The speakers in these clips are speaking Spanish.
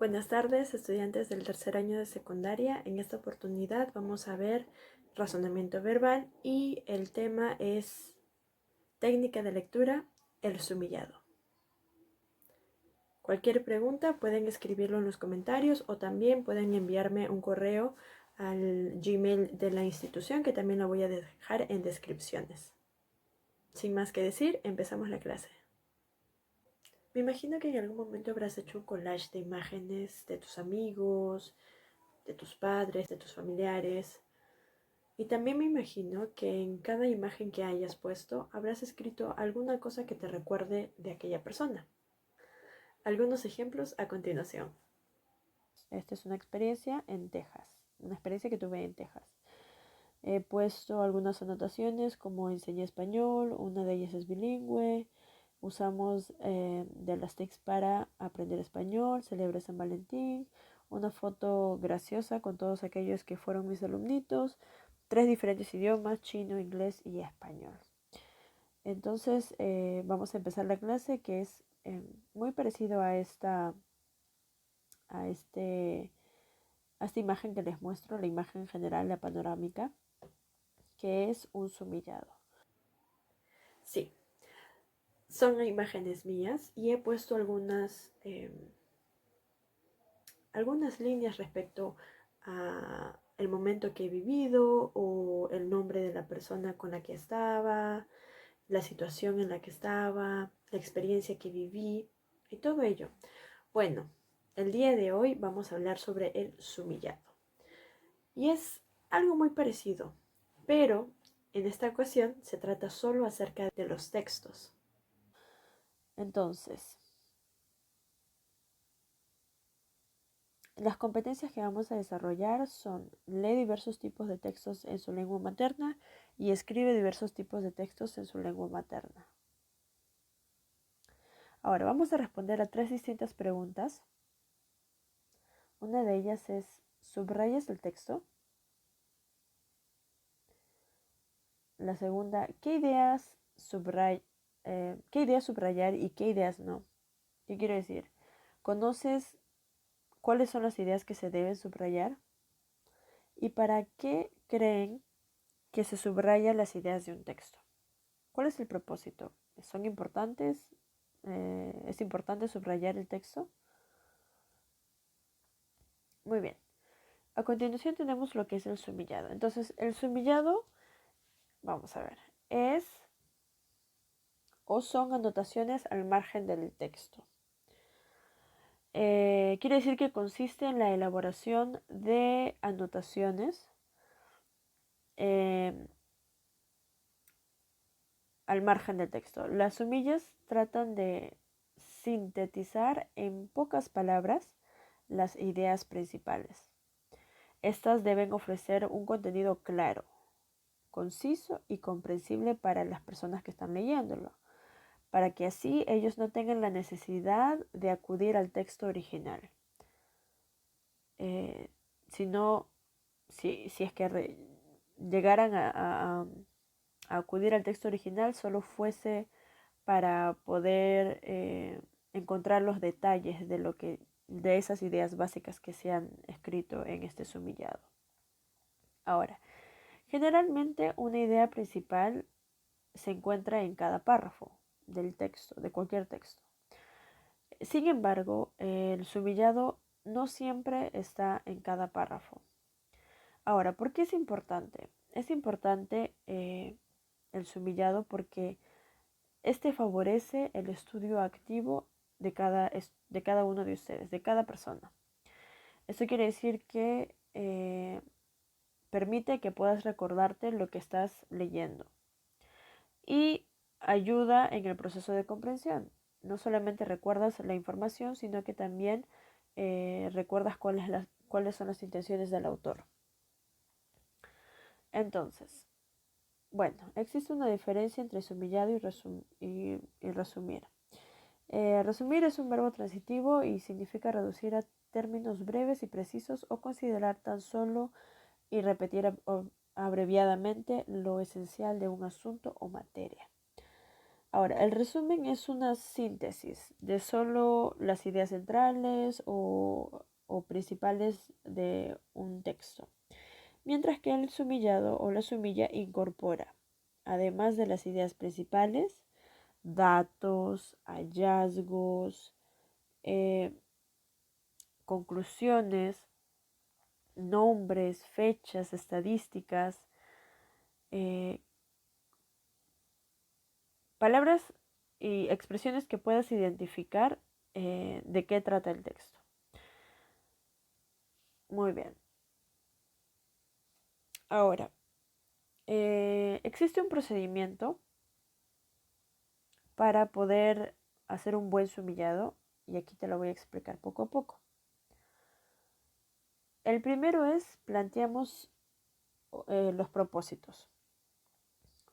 Buenas tardes, estudiantes del tercer año de secundaria. En esta oportunidad vamos a ver razonamiento verbal y el tema es técnica de lectura, el sumillado. Cualquier pregunta pueden escribirlo en los comentarios o también pueden enviarme un correo al Gmail de la institución, que también lo voy a dejar en descripciones. Sin más que decir, empezamos la clase. Me imagino que en algún momento habrás hecho un collage de imágenes de tus amigos, de tus padres, de tus familiares. Y también me imagino que en cada imagen que hayas puesto habrás escrito alguna cosa que te recuerde de aquella persona. Algunos ejemplos a continuación. Esta es una experiencia en Texas, una experiencia que tuve en Texas. He puesto algunas anotaciones como enseñé español, una de ellas es bilingüe, usamos de las TICs para aprender español, celebré San Valentín, una foto graciosa con todos aquellos que fueron mis alumnitos, 3 diferentes idiomas, chino, inglés y español. Entonces vamos a empezar la clase, que es muy parecido a esta imagen que les muestro, la imagen general, la panorámica, que es un sumillado. Sí, son imágenes mías y he puesto algunas líneas respecto a el momento que he vivido o el nombre de la persona con la que estaba, la situación en la que estaba, la experiencia que viví y todo ello. Bueno, el día de hoy vamos a hablar sobre el sumillado. Y es algo muy parecido, pero en esta ocasión se trata solo acerca de los textos. Entonces, las competencias que vamos a desarrollar son: lee diversos tipos de textos en su lengua materna y escribe diversos tipos de textos en su lengua materna. Ahora vamos a responder a 3 distintas preguntas. Una de ellas es: ¿subrayas el texto? La segunda: ¿qué ideas subrayar y qué ideas no? ¿Qué quiero decir? ¿Conoces cuáles son las ideas que se deben subrayar? ¿Y para qué creen que se subrayan las ideas de un texto? ¿Cuál es el propósito? ¿Son importantes? ¿Es importante subrayar el texto? Muy bien. A continuación tenemos lo que es el sumillado. Entonces, el sumillado, vamos a ver, es o son anotaciones al margen del texto. Quiere decir que consiste en la elaboración de anotaciones al margen del texto. Las sumillas tratan de sintetizar en pocas palabras las ideas principales. Estas deben ofrecer un contenido claro, conciso y comprensible para las personas que están leyéndolo, para que así ellos no tengan la necesidad de acudir al texto original. Sino, si es que llegaran a acudir al texto original, solo fuese para poder encontrar los detalles de esas ideas básicas que se han escrito en este sumillado. Ahora, generalmente una idea principal se encuentra en cada párrafo del texto, de cualquier texto. Sin embargo, el sumillado no siempre está en cada párrafo. Ahora, ¿por qué es importante? Es importante el sumillado porque este favorece el estudio activo de cada uno de ustedes, de cada persona. Esto quiere decir que permite que puedas recordarte lo que estás leyendo y ayuda en el proceso de comprensión. No solamente recuerdas la información, sino que también recuerdas cuáles son las intenciones del autor. Entonces, bueno, existe una diferencia entre sumillado y resumir. Resumir es un verbo transitivo y significa reducir a términos breves y precisos o considerar tan solo y repetir abreviadamente lo esencial de un asunto o materia. Ahora, el resumen es una síntesis de solo las ideas centrales o principales de un texto, mientras que el sumillado o la sumilla incorpora, además de las ideas principales, datos, hallazgos, eh, conclusiones, nombres, fechas, estadísticas, eh, palabras y expresiones que puedas identificar de qué trata el texto. Muy bien. Ahora, existe un procedimiento para poder hacer un buen sumillado y aquí te lo voy a explicar poco a poco. El primero es planteamos los propósitos.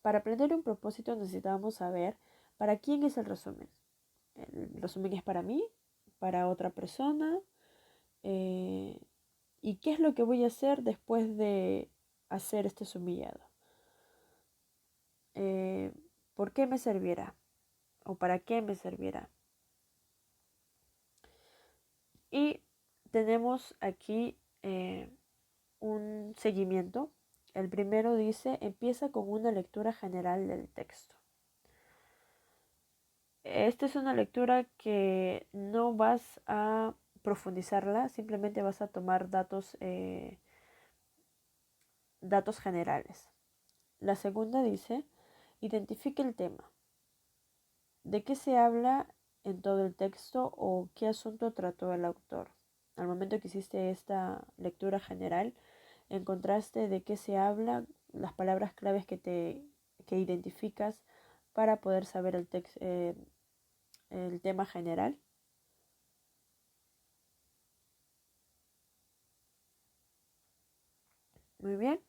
Para aprender un propósito necesitamos saber para quién es el resumen. El resumen es para mí, para otra persona, y qué es lo que voy a hacer después de hacer este sumillado. ¿Por qué me servirá? ¿O para qué me servirá? Y tenemos aquí un seguimiento. El primero dice, empieza con una lectura general del texto. Esta es una lectura que no vas a profundizarla, simplemente vas a tomar datos generales. La segunda dice, identifique el tema. ¿De qué se habla en todo el texto o qué asunto trató el autor? Al momento que hiciste esta lectura general, encontraste de qué se habla, las palabras claves que identificas para poder saber el tema general. Muy bien.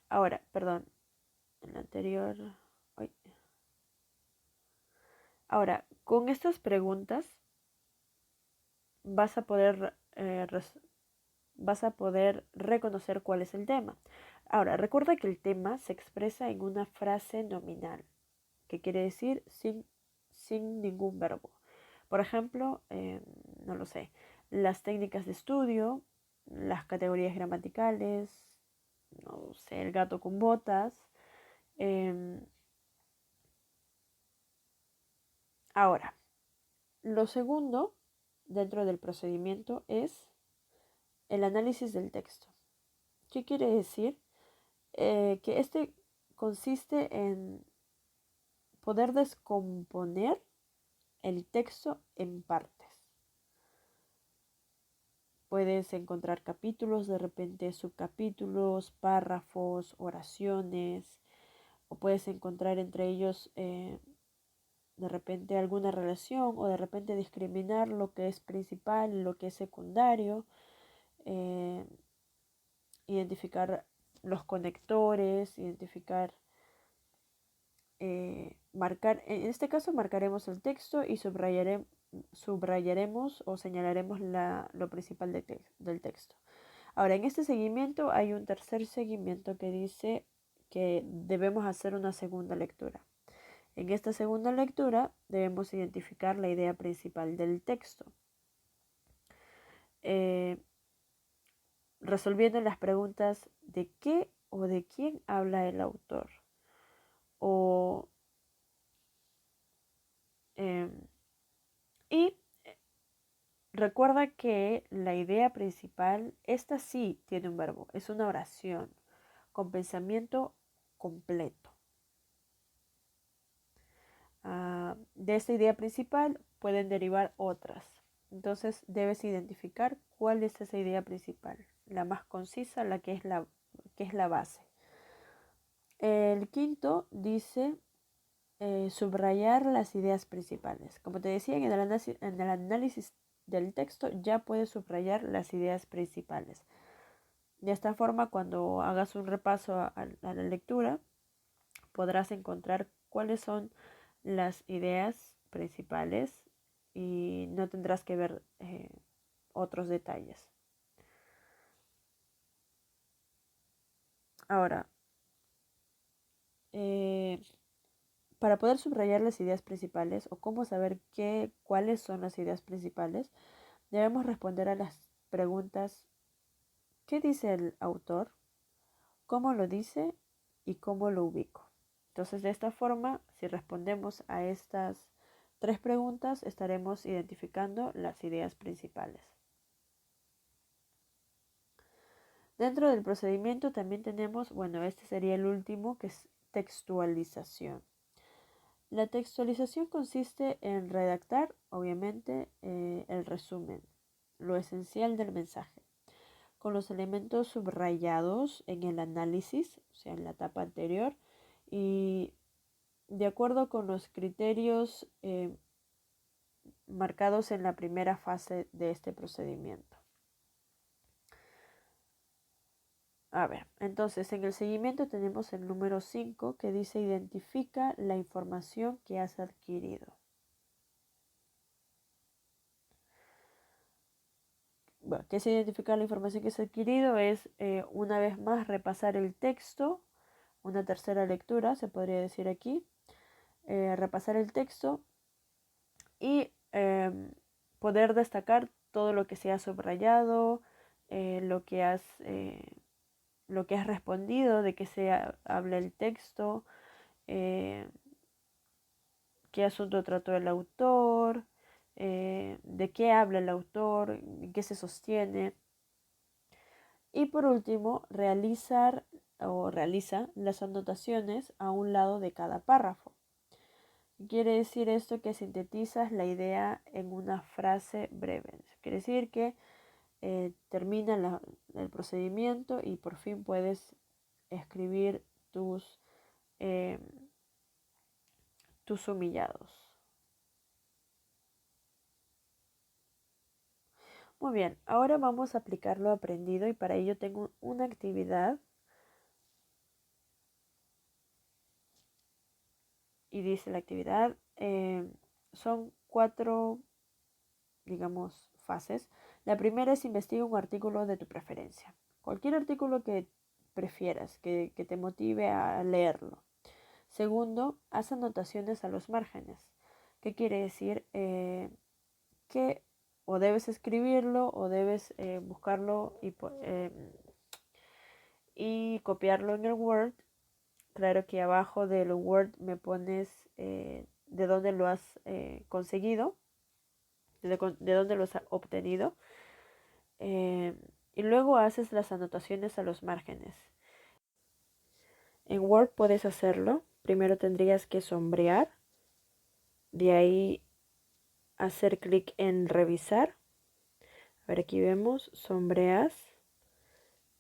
Ahora, perdón, en la anterior. Uy. Ahora, con estas preguntas vas a poder vas a poder reconocer cuál es el tema. Ahora, recuerda que el tema se expresa en una frase nominal, que quiere decir sin ningún verbo. Por ejemplo, no lo sé, las técnicas de estudio, las categorías gramaticales, no sé, el gato con botas. Eh, Ahora, lo segundo dentro del procedimiento es el análisis del texto. ¿Qué quiere decir? Que este consiste en poder descomponer el texto en partes. Puedes encontrar capítulos, de repente subcapítulos, párrafos, oraciones, o puedes encontrar entre ellos de repente alguna relación o de repente discriminar lo que es principal y lo que es secundario, eh, identificar los conectores, identificar marcar, en este caso marcaremos el texto y subrayaremos o señalaremos lo principal del texto. Ahora, en este seguimiento hay un tercer seguimiento que dice que debemos hacer una segunda lectura. En esta segunda lectura debemos identificar la idea principal del texto, eh, resolviendo las preguntas de qué o de quién habla el autor o eh, y recuerda que la idea principal, esta sí tiene un verbo, es una oración con pensamiento completo. De esta idea principal pueden derivar otras. Entonces debes identificar cuál es esa idea principal, la más concisa, la que es la base. El quinto dice subrayar las ideas principales. Como te decía, en el análisis del texto ya puedes subrayar las ideas principales. De esta forma, cuando hagas un repaso a la lectura, podrás encontrar cuáles son las ideas principales y no tendrás que ver otros detalles. Ahora, para poder subrayar las ideas principales o cómo saber cuáles son las ideas principales, debemos responder a las preguntas: ¿qué dice el autor? ¿Cómo lo dice? ¿Y cómo lo ubico? Entonces, de esta forma, si respondemos a estas tres preguntas, estaremos identificando las ideas principales. Dentro del procedimiento también tenemos, este sería el último, que es textualización. La textualización consiste en redactar, obviamente, el resumen, lo esencial del mensaje, con los elementos subrayados en el análisis, o sea, en la etapa anterior, y de acuerdo con los criterios marcados en la primera fase de este procedimiento. A ver, entonces en el seguimiento tenemos el número 5 que dice: identifica la información que has adquirido. Bueno, ¿qué es identificar la información que has adquirido? Es una vez más repasar el texto, una tercera lectura se podría decir aquí, repasar el texto y poder destacar todo lo que se ha subrayado, lo que has respondido, de qué se habla el texto, qué asunto trató el autor, de qué habla el autor, en qué se sostiene. Y por último, realiza las anotaciones a un lado de cada párrafo. Quiere decir esto que sintetizas la idea en una frase breve. Quiere decir que termina el procedimiento y por fin puedes escribir tus humillados. Muy bien, ahora vamos a aplicar lo aprendido y para ello tengo una actividad y dice la actividad, son 4, digamos, fases. La primera es: investiga un artículo de tu preferencia. Cualquier artículo que prefieras, que te motive a leerlo. Segundo, haz anotaciones a los márgenes. ¿Qué quiere decir? Que o debes escribirlo o debes buscarlo y copiarlo en el Word. Claro que abajo del Word me pones de dónde lo has conseguido, de dónde lo has obtenido. Y luego haces las anotaciones a los márgenes. En Word puedes hacerlo. Primero tendrías que sombrear. De ahí hacer clic en revisar. A ver, aquí vemos, sombreas,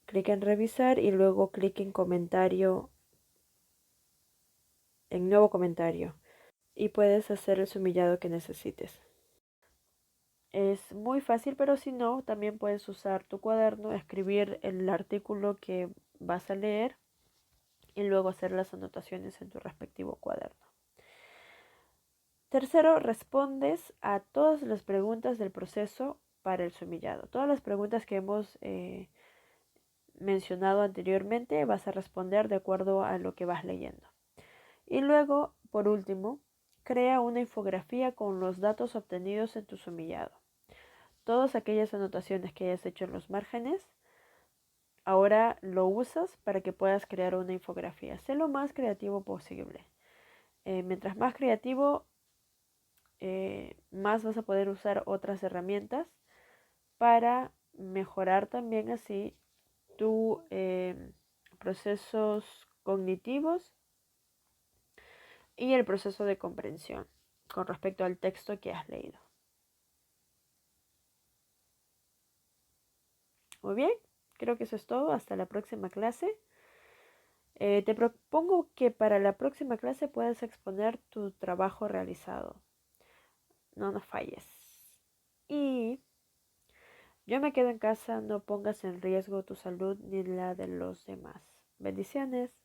clic en revisar y luego clic en comentario, en nuevo comentario. Y puedes hacer el sumillado que necesites. Es muy fácil, pero si no, también puedes usar tu cuaderno, escribir el artículo que vas a leer y luego hacer las anotaciones en tu respectivo cuaderno. Tercero, respondes a todas las preguntas del proceso para el sumillado. Todas las preguntas que hemos mencionado anteriormente vas a responder de acuerdo a lo que vas leyendo. Y luego, por último, crea una infografía con los datos obtenidos en tu sumillado. Todas aquellas anotaciones que hayas hecho en los márgenes, ahora lo usas para que puedas crear una infografía. Sé lo más creativo posible. Mientras más creativo, más vas a poder usar otras herramientas para mejorar también así tus procesos cognitivos y el proceso de comprensión con respecto al texto que has leído. Muy bien, creo que eso es todo. Hasta la próxima clase. Te propongo que para la próxima clase puedas exponer tu trabajo realizado. No nos falles. Y yo me quedo en casa, no pongas en riesgo tu salud ni la de los demás. Bendiciones.